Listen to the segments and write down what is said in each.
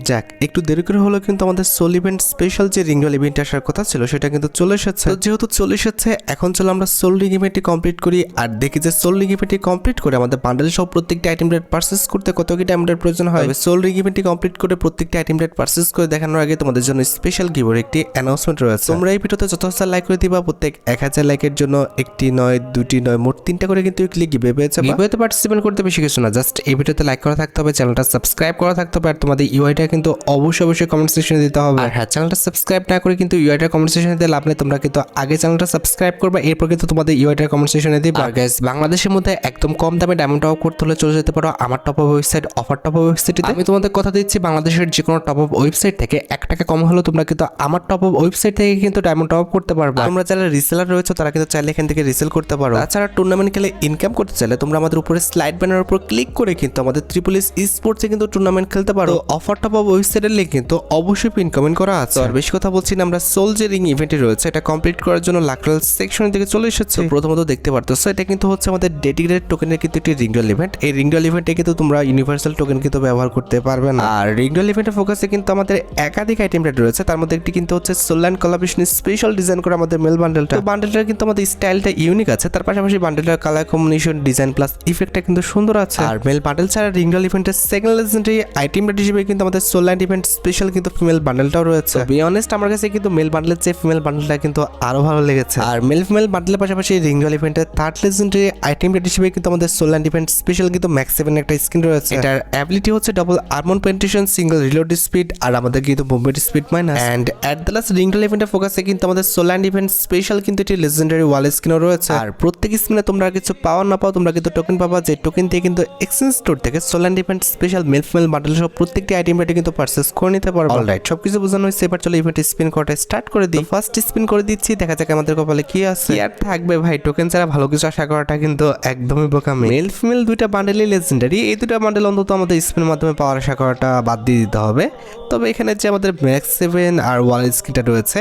যাক একটু দেরি করে হলো কিন্তু আমাদের সোল ইভেন্ট স্পেশাল যে রিঙ্গল ইভেন্ট আসার কথা ছিল সেটা কিন্তু চলে এসেছে। তো যেহেতু চলে এসেছে এখন চলো আমরা সোল রিং ইভেন্টটি কমপ্লিট করি আর দেখি যে সোল রিং ইভেন্টটি কমপ্লিট করে আমাদের বান্ডেল সব প্রত্যেকটা আইটেম রেট পারচেজ করতে কত কি ডায়মন্ডের প্রয়োজন হয়। সোল রিং ইভেন্টটি কমপ্লিট করে প্রত্যেকটা আইটেম রেট পারচেজ করে দেখানোর আগে তোমাদের জন্য স্পেশাল গিভের একটি অ্যানাউন্সমেন্ট রয়েছে। তোমরা এই ভিডিওতে যথেষ্ট লাইক করে দিবা, প্রত্যেক 1000 লাইকের জন্য একটি নয় দুটি নয় মোট 3টা করে কিন্তু ক্লিক গিভে পেয়ে যাবে। গিভেতে পার্টিসিপেট করতে বেশি কিছু না, জাস্ট এই ভিডিওতে লাইক করা থাকতে হবে, চ্যানেলটা সাবস্ক্রাইব করা থাকতে হবে আর তোমাদের ইউআইটা কিন্তু অবশ্যই কমেন্ট সেকশনে দিতে হবে। আর হ্যাঁ, চ্যানেলটা সাবস্ক্রাইব না করে কিন্তু ইউআইটা কমেন্ট সেকশনে দিতে লাভ নেই, তোমরা কিন্তু আগে চ্যানেলটা সাবস্ক্রাইব করবে এরপর কিন্তু তোমাদের ইউআইটা কমেন্ট সেকশনে দিবে। আর গাইস, বাংলাদেশের মধ্যে একদম কম দামে ডায়মন্ড টপ আপ করতে হলে চলে যেতে পারো আমার top up website offer top up ওয়েবসাইটে। আমি তোমাদের কথা দিচ্ছি, বাংলাদেশের যে কোনো টপ আপ ওয়েবসাইট থেকে 1 টাকা কম হলেও তোমরা কিন্তু আমার টপ আপ ওয়েবসাইট থেকে কিন্তু ডায়মন্ড টপ আপ করতে পারবে। তোমরা যারা রিসেলার রয়েছে তারা কিন্তু চাইলে এখান থেকে রিসেল করতে পারো। তাছাড়া টুর্নামেন্ট খেলে ইনকাম করতে চাইলে তোমরা আমাদের উপরে স্লাইড ব্যানারের উপর ক্লিক করে কিন্তু আমাদের ট্রিপল এস স্পোর্টসে কিন্তু টুর্নামেন্ট খেলতে পারো। অফার টপ আপ ওয়েবসাইটের লিংক কিন্তু অবশ্যই পিন কমেন্ট করা আছে। আর বেশি কথা বলছি না, আমরা সোল যে রিং ইভেন্টে রয়েছে এটা কমপ্লিট করার জন্য লাকরাল সেকশন থেকে চলে এসেছে। প্রথমত দেখতে পারতেছো এটা কিন্তু হচ্ছে আমাদের ডেডিকেটেড টোকেনের কিন্তু একটি রিংডল ইভেন্ট। এই রিংডল ইভেন্টে কিন্তু তোমরা ইউনিভার্সাল টোকেন কিন্তু ব্যবহার করতে পারবে না। আর রিংডল ইভেন্টের ফোকাসে কিন্তু আমাদের একাধিক আইটেম রেট রয়েছে, তার মধ্যে একটি কিন্তু হচ্ছে সোলান কোলাবরেশন স্পেশাল ডিজাইন করা আমাদের মেল বান্ডেলটা। তো বান্ডেলটা কিন্তু আমাদের স্টাইলটা ইউনিক আছে, তার পাশাপাশি বান্ডেলটার কালার কম্বিনেশন ডিজাইন প্লাস ইফেক্টটা কিন্তু সুন্দর আছে। আর মেল বান্ডেল ছাড়া রিংডল ইভেন্টের সেকেন্ড লেজেন্ডারি আইটেম রেট হিসেবে কিন্তু আমাদের সোলান ইভেন্ট স্পেশাল কিন্তু ফিমেল বান্ডেলটাও রয়েছে। বি অনেস্ট আমার কাছে কিন্তু মেল বান্ডেলের চেয়ে ফিমেল বান্ডেলটা কিন্তু আরো ভালো লেগেছে। আর মেল ফিমেল বান্ডেলের পাশাপাশি রিংডল ইভেন্টের থার্ড লেজেন্ডারি আইটেম রেট হিসেবে কিন্তু আমাদের সোলান ইভেন্ট স্পেশাল কিন্তু ম্যাক্স 7 একটা স্কিন রয়েছে। এটার অ্যাবিলিটি হচ্ছে double armour penetration, single reload speed আর আমাদের কিন্তু movement speed minus. And at the last রিংডল ইভেন্টের ফোকাসে কিন্তু আমাদের সোলান ইভেন্ট স্পেশাল কিন্তু একটি লেজেন্ডারি ওয়াল স্কিনও রয়েছে। আর প্রত্যেক স্কিনে তোমরা কিছু পাওয়ার না পাও তোমরা কিন্তু টোকেন পাবা, যে টোকেন দিয়ে কিন্তু এক্সচেঞ্জ স্টোর থেকে Solan event special male female bundle সব প্রত্যেকটি আইটেম রেটে কিন্তু পারচেজ করে নিতে পারবে। অলরাইট, সবকিছু বোঝানো হয়েছে, এবার চলো ইভেন্ট স্পিন করাটা স্টার্ট করে দিই। ফার্স্ট স্পিন করে দিচ্ছি, দেখা যাক আমাদের কপালে কি আছে। আর থাকবে ভাই, টোকেন ছাড়া ভালো কিছু আশা করাটা কিন্তু একদমই বোকামি। মেল ফিমেল দুইটা বান্ডেলই লেজেন্ডারি, এই দুইটা বান্ডেল অন্তত আমাদের স্পিনের মাধ্যমে পাওয়ার আশা করাটা বাদ দিয়ে দিতে হবে। তবে এখানে যে আমাদের ম্যাক্স 7 আর ওয়াল স্কিনটা রয়েছে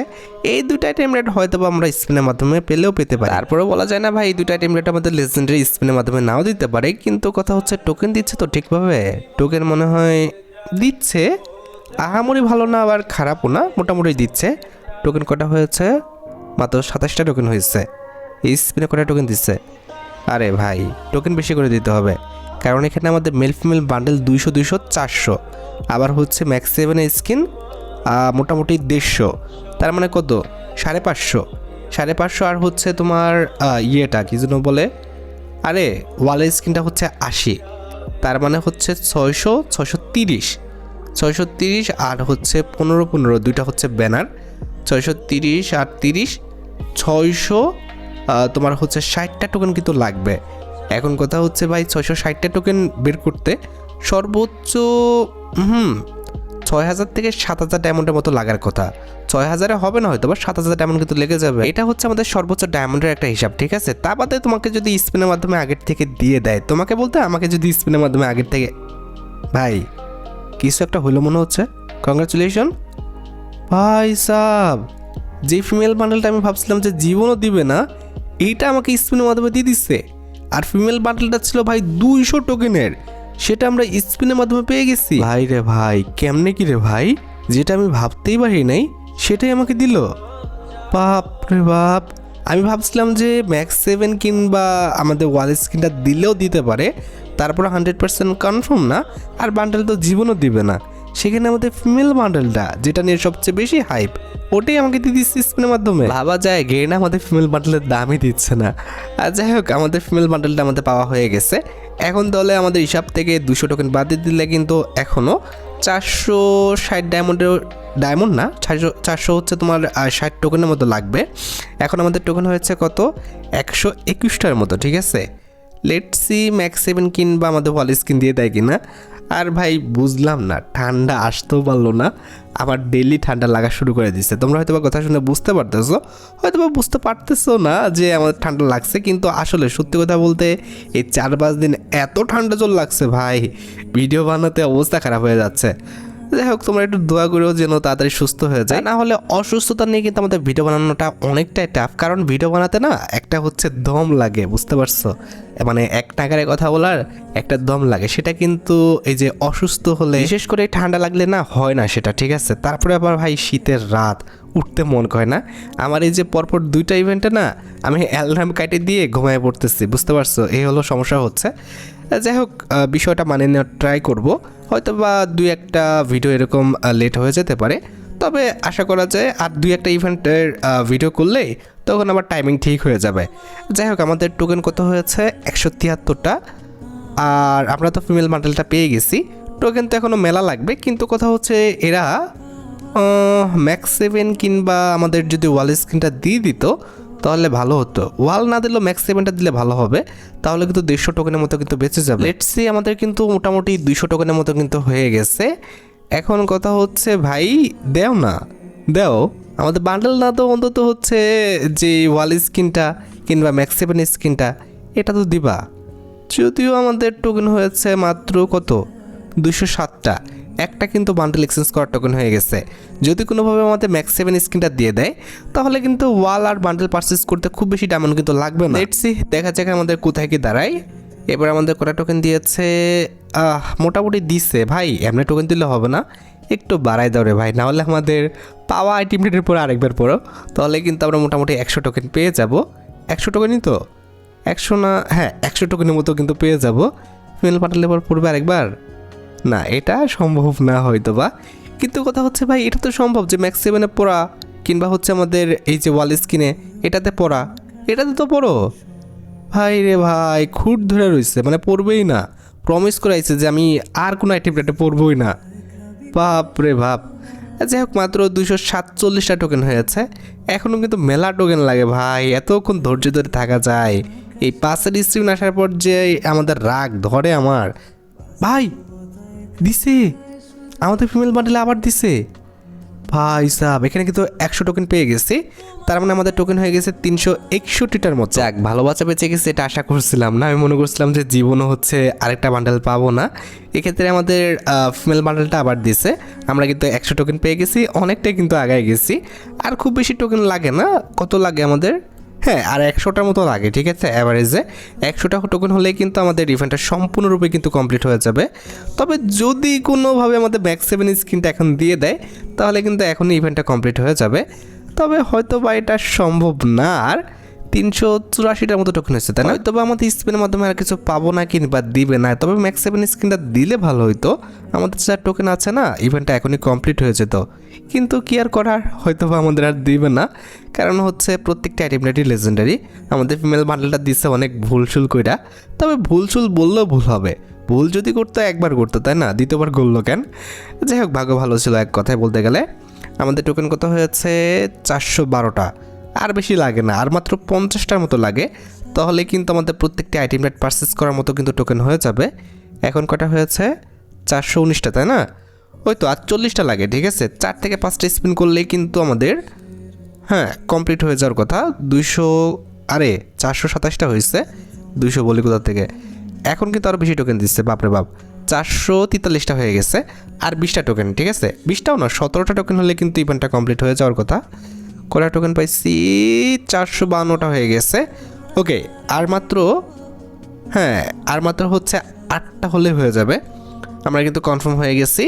এই দুইটা আইটেম রেট হয়তো আমরা স্পিনের মাধ্যমে পেলেও পেতে পারি। তারপরে বলা যায় না ভাই, এই দুইটা আইটেম রেট আমাদের লেজেন্ডারি স্পিনের মাধ্যমে নাও দিতে পারে, কিন্তু কথা হচ্ছে টোকেন দিচ্ছে তো ঠিকভাবে। টোকেন মনে হয় দিচ্ছে, আহামরি ভালো না আবার খারাপও না, মোটামুটি দিচ্ছে। টোকেন কটা হয়েছে? মাত্র 27টা টোকেন হয়েছে। এই স্পিনে কটা টোকেন দিচ্ছে? আরে ভাই, টোকেন বেশি করে দিতে হবে, কারণ এখানে আমাদের মেল ফিমেল বান্ডেল 200 200 400, আবার হচ্ছে ম্যাক্স 7 স্কিন মোটামুটি 150, তার মানে কত? 550 550। আর হচ্ছে তোমার ইয়েটা কি যেন বলে, আরে ওয়ালের স্কিনটা হচ্ছে 80, তার মানে হচ্ছে 600 630 630 আর হচ্ছে 15 15 দুইটা হচ্ছে ব্যানার, 630 আর 30 600 তোমার হচ্ছে 60টা টোকেন কিন্তু লাগবে। এখন কথা হচ্ছে ভাই, 660টা টোকেন বের করতে সর্বোচ্চ 6000 থেকে 7000 ডায়মন্ডের মতো লাগার কথা। 6000-এ হবে না হয়তো বা 7000 ডায়মন্ড কিন্তু লেগে যাবে। এটা হচ্ছে আমাদের সর্বোচ্চ ডায়মন্ডের একটা হিসাব, ঠিক আছে? তা বাদে তোমাকে যদি স্পিনের মাধ্যমে আগের থেকে দিয়ে দেয়, তোমাকে বলতে আমাকে যদি স্পিনের মাধ্যমে আগের থেকে, ভাই কিছু একটা হইলো মনে হচ্ছে। কংগ্রাচুলেশন ভাই সাব, যে ফিমেল বান্ডেলটা আমি ভাবছিলাম যে জীবনও দিবে না, এইটা আমাকে স্পিনের মাধ্যমে দিয়ে দিচ্ছে। আর ফিমেল বান্ডেলটা ছিল ভাই 200 টোকেনের, সেটা আমরা স্পিনের মাধ্যমে পেয়ে গেছি। ভাই রে ভাই, কেমনে কি রে ভাই, যেটা আমি ভাবতেই পারি নাই সেটাই আমাকে দিল। বাপ রে বাপ, আমি ভাবছিলাম যে ম্যাক্স 7 কিংবা আমাদের ওয়াল স্কিনটা দিলেও দিতে পারে, তারপর 100% কনফার্ম না, আর বান্ডেল তো জীবনও দিবে না। সেখানে আমাদের ফিমেল বান্ডেলটা যেটা নিয়ে সবচেয়ে বেশি হাইপ, ওটাই আমাকে দিয়ে দিচ্ছে স্পিনের মাধ্যমে। ভাবা যায় গেন আমাদের ফিমেল বান্ডেলের দামই দিচ্ছে না। আর যাই হোক, আমাদের ফিমেল বান্ডেলটা আমাদের পাওয়া হয়ে গেছে। এখন দলে আমাদের হিসাব থেকে 200 টোকেন বাদ দিয়ে দিলে কিন্তু এখনও 460 ডায়মন্ড না 400 হচ্ছে তোমার 60 টোকেনের মতো লাগবে। এখন আমাদের টোকেন হয়েছে কত? 121টার মতো, ঠিক আছে? লেটস সি ম্যাক্স 7 কিনবা আমাদের ওয়াল স্কিন দিয়ে দেয় কিনা। আর ভাই বুঝলাম না, ঠান্ডা আসতেও পারলো না, আমার ডেইলি ঠান্ডা লাগা শুরু করে দিচ্ছে। তোমরা হয়তো বা কথা শুনে বুঝতে পারতেছো, হয়তো বা বুঝতে পারতেছো না যে আমার ঠান্ডা লাগছে, কিন্তু আসলে সত্যি কথা বলতে এই 4-5 দিন এত ঠান্ডা জল লাগছে ভাই, ভিডিও বানাতে অবস্থা খারাপ হয়ে যাচ্ছে। যাই হোক, তোমরা একটু দোয়া করেও যেন তাড়াতাড়ি সুস্থ হয়ে যায়, না হলে অসুস্থতা নিয়ে কিন্তু আমাদের ভিডিও বানানোটা অনেকটাই টাফ। কারণ ভিডিও বানাতে না একটা হচ্ছে দম লাগে, বুঝতে পারছো, মানে এক নাগারে কথা বলার একটা দম লাগে, সেটা কিন্তু এই যে অসুস্থ হলে, বিশেষ করে ঠান্ডা লাগলে না হয় না সেটা, ঠিক আছে। তারপরে আবার ভাই শীতের রাত, উঠতে মন করে না। আমার এই যে পরপর 2টা ইভেন্টে না আমি অ্যালার্ম কাটে দিয়ে ঘুমায় পড়তেছি, বুঝতে পারছো, এই হলো সমস্যা হচ্ছে। যাই হোক, বিষয়টা মানে নেওয়ার ট্রাই করব, হয়তো বা 2-1টা ভিডিও এরকম লেট হয়ে যেতে পারে, তবে আশা করা যায় আর 2-1টা ইভেন্টের ভিডিও করলেই তখন আবার টাইমিং ঠিক হয়ে যাবে। যাই হোক, আমাদের টোকেন কত হয়েছে 173টা, আর আমরা তো ফিমেল বান্ডেলটা পেয়ে গেছি। টোকেন তো এখনও মেলা লাগবে, কিন্তু কথা হচ্ছে এরা ম্যাক্স 7 কিংবা আমাদের যদি ওয়াল স্ক্রিনটা দিয়ে দিত তাহলে ভালো হতো। ওয়াল না দিলেও ম্যাক্স 7টা দিলে ভালো হবে, তাহলে কিন্তু 150 টোকেনের মতো কিন্তু বেঁচে যাবে। লেটস সি, আমাদের কিন্তু মোটামুটি 200 টোকেনের মতো কিন্তু হয়ে গেছে। এখন কথা হচ্ছে ভাই দেও না, দেও আমাদের বান্ডেল না তো অন্তত হচ্ছে যে ওয়াল স্ক্রিনটা কিংবা ম্যাক্স 7 স্ক্রিনটা এটা তো দিবা। যদিও আমাদের টোকেন হয়েছে মাত্র কত 207টা, একটা কিন্তু বান্ডেল এক্সচেঞ্জ করার টোকেন হয়ে গেছে। যদি কোনোভাবে আমাদের ম্যাক্স 7 স্ক্রিনটা দিয়ে দেয় তাহলে কিন্তু ওয়াল আর বান্ডেল পারচেস করতে খুব বেশি ডায়মন্ড কিন্তু লাগবে না। লেটস সি, দেখা যাক আমাদের কোথায় কি দাঁড়ায়। এবার আমাদের কটা টোকেন দিয়েছে, মোটামুটি দিচ্ছে ভাই। এমনি টোকেন দিলে হবে না, একটু বাড়াই দাও রে ভাই, নাহলে আমাদের পাওয়া আইটেম রেটের পরে আরেকবার পড়ো, তাহলে কিন্তু আমরা মোটামুটি 100 টোকেন পেয়ে যাব। 100 টোকেনই তো, 100 না, হ্যাঁ 100 টোকেনের মতো কিন্তু পেয়ে যাব। ফিমেল পাঠালে পর পড়বে আরেকবার, না এটা সম্ভব না হয়তো বা, কিন্তু কথা হচ্ছে ভাই এটা তো সম্ভব যে ম্যাক্স 7-এ পড়া কিংবা হচ্ছে আমাদের এই যে ওয়াল স্ক্রিনে এটাতে পড়া, এটাতে তো পড়ো ভাই রে ভাই, খুঁট ধরে রয়েছে, মানে পড়বেই না, প্রমিস করাইছে যে আমি আর কোনো আইটেম রেটে পড়বই না। বাপ রে বাপ। যাই হোক, মাত্র 247টা টোকেন হয়েছে, এখনও কিন্তু মেলা টোকেন লাগে ভাই, এতক্ষণ ধৈর্য ধরে থাকা যায়? এই 5-এর স্ক্রিন আসার পর যে আমাদের রাগ ধরে আমার ভাই। দিছে আমাদের ফিমেল বান্ডেলে, আবার দিছে ভাই সাহেব। এখানে কিন্তু 100 টোকেন পেয়ে গেছি, তার মানে আমাদের টোকেন হয়ে গেছে 361টার মতো। যাক, ভালো বাচ্চা বেঁচে গেছে, এটা আশা করছিলাম না। আমি মনে করছিলাম যে জীবনও হচ্ছে আরেকটা বান্ডেল পাবো না। এক্ষেত্রে আমাদের ফিমেল বান্ডেলটা আবার দিছে, আমরা কিন্তু 100 টোকেন পেয়ে গেছি, অনেকটাই কিন্তু আগায় গেছি। আর খুব বেশি টোকেন লাগে না, কত লাগে আমাদের, হ্যাঁ আর 100টার মতো লাগে, ঠিক আছে। অ্যাভারেজে 100টা টোকেন হলেই কিন্তু আমাদের ইভেন্টটা সম্পূর্ণরূপে কিন্তু কমপ্লিট হয়ে যাবে। তবে যদি কোনোভাবে আমাদের ম্যাক্স 7 স্ক্রিনটা এখন দিয়ে দেয় তাহলে কিন্তু এখনই ইভেন্টটা কমপ্লিট হয়ে যাবে। তবে হয়তো বা এটা সম্ভব না। আর 384টার মতো টোকেন হয়েছে, তাই না? হয়তো বা আমাদের স্পিনের মাধ্যমে আর কিছু পাবো না কিংবা দিবে না, তবে ম্যাক্স 7 স্ক্রিনটা দিলে ভালো হইতো। আমাদের যা টোকেন আছে না, ইভেন্টটা এখনই কমপ্লিট হয়ে যেত, কিন্তু কি আর করার, হয়তো বা আমাদের আর দিবে না। কারণ হচ্ছে প্রত্যেকটা আইটেম রেটই লেজেন্ডারি। আমাদের ফিমেল বান্ডেলটা দিচ্ছে অনেক ভুলসুল কইরা, তবে ভুলসুল বললেও ভুল হবে, ভুল যদি করতো একবার করতো, তাই না? দ্বিতীয়বার করলো কেন? যাই হোক, ভাগ্য ভালো ছিল এক কথায় বলতে গেলে। আমাদের টোকেন কত হয়েছে 412টা, আর বেশি লাগে না, আর মাত্র 50টার মতো লাগে, তাহলে কিন্তু আমাদের প্রত্যেকটি আইটেম রেট পারচেস করার মতো কিন্তু টোকেন হয়ে যাবে। এখন কটা হয়েছে 419টা, তাই না? ওই তো 48টা লাগে, ঠিক আছে। 4 থেকে 5টা স্পিন করলেই কিন্তু আমাদের হ্যাঁ কমপ্লিট হয়ে যাওয়ার কথা। 200, আরে 427টা হয়েছে, 200 বলি কোথা থেকে। এখন কিন্তু আরও বেশি টোকেন দিচ্ছে, বাপরে বাপ। 443টা হয়ে গেছে, আর 20টা টোকেন, ঠিক আছে। 20টাও না, 17টা টোকেন হলে কিন্তু ইভেন্টটা কমপ্লিট হয়ে যাওয়ার কথা। কটা টোকেন পাইছি 452টা হয়ে গেছে। ওকে, আর মাত্র হচ্ছে 8টা হলে হয়ে যাবে। আমরা কিন্তু কনফার্ম হয়ে গেছি।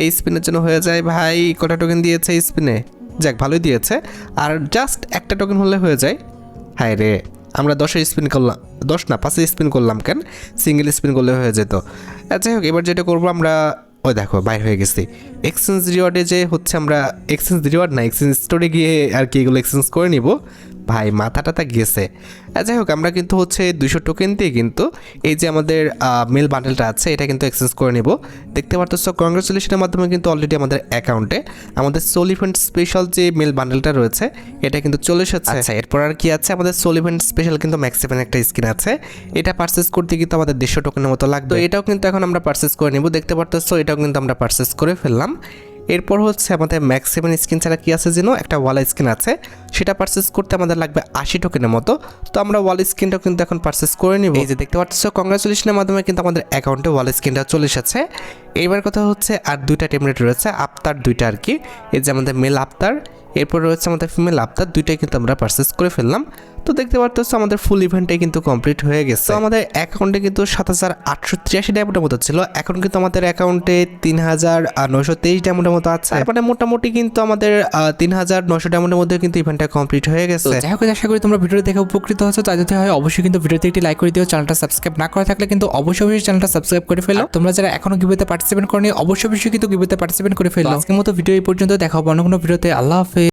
এই স্পিনের জন্য হয়ে যায় ভাই। কটা টোকেন দিয়েছে এই স্পিনে? যাক, ভালোই দিয়েছে। আর জাস্ট একটা টোকেন হলে হয়ে যায়। হায় রে, আমরা 10 স্পিন করলাম, 10 না 5 স্পিন করলাম কেন, সিঙ্গেল স্পিন করলে হয়ে যেত। যাই হোক, এবার যেটা করবো আমরা, ওই দেখো বাইর হয়ে গেছি। এক্সচেঞ্জ রিওয়ার্ডে যে হচ্ছে আমরা এক্সচেঞ্জ রিওয়ার্ড না, এক্সচেঞ্জ স্টোরে গিয়ে আর কি এগুলো এক্সচেঞ্জ করে নিব। ভাই মাথাটা গেছে। যাই হোক, আমরা কিন্তু হচ্ছে 200 টোকেন দিয়ে কিন্তু এই যে আমাদের মেল বান্ডেলটা আছে এটা কিন্তু এক্সচেঞ্জ করে নেব। দেখতে পারতেছো, কংগ্রেচুলেশনের মাধ্যমে কিন্তু অলরেডি আমাদের অ্যাকাউন্টে আমাদের সোল ইভেন্ট স্পেশাল যে মেল বান্ডেলটা রয়েছে এটা কিন্তু চলে এসেছে। আচ্ছা, এরপর আর কি আছে, আমাদের সোল ইভেন্ট স্পেশাল কিন্তু ম্যাক্স 7 একটা স্কিন আছে, এটা পারচেস করতে কিন্তু আমাদের 150 টোকেনের মতো লাগবে। তো এটাও কিন্তু এখন আমরা পারচেস করে নেব। দেখতে পারতেছো, এটাও কিন্তু আমরা পারচেস করে ফেললাম। এরপর হচ্ছে আমাদের ম্যাক্স 7 স্কিন ছাড়া কি আছে যেন, একটা ওয়ালা স্কিন আছে, সেটা পারচেস করতে আমাদের লাগবে 80 টোকেনের মতো। তো আমরা ওয়াল স্ক্রিনটাও কিন্তু এখন পারচেস করে নিব। এই যে দেখতে পাচ্ছ কংগ্রাচুলেশনের মাধ্যমে কিন্তু আমাদের অ্যাকাউন্টে ওয়াল স্ক্রিনটা চলে এসেছে। এইবার কথা হচ্ছে আর দুইটা টেমপ্লেট রয়েছে, আফতার দুইটা আর কি। এই যে আমাদের মেল আফতার, এরপর রয়েছে আমাদের ফিমেল আফতার, দুইটাই কিন্তু আমরা পারচেস করে ফেললাম। তো দেখতে পাচ্ছ আমাদের ফুল ইভেন্টটাই কিন্তু কমপ্লিট হয়ে গেছে। তো আমাদের অ্যাকাউন্টে কিন্তু 7883 ডায়মন্ডের মতো ছিল, এখন কিন্তু আমাদের অ্যাকাউন্টে 3923 ডায়মন্ডের মতো আছে। মানে মোটামুটি কিন্তু আমাদের 3900 ডায়মন্ডের মধ্যে কিন্তু ইভেন্টটা কমপ্লিট হয়ে গেছে। যাই হোক, আশা করি তোমরা ভিডিওটি দেখে উপকৃত হচ্ছ। তাই যদি হয় অবশ্যই কিন্তু ভিডিওতে একটি লাইক করে দিও। চ্যানেলটা সাবস্ক্রাইব না করা থাকলে কিন্তু অবশ্যই চ্যানেলটা সাবস্ক্রাইব করে ফেলো। তোমরা যারা এখনো গিভওয়েতে পার্টিসিপেট করনি অবশ্যই কিন্তু গিভওয়েতে পার্টিসিপেট করে ফেলো। আজকের মতো ভিডিও এই পর্যন্ত, দেখা হবে অন্য কোনো ভিডিওতে। আল্লাহ হাফেজ।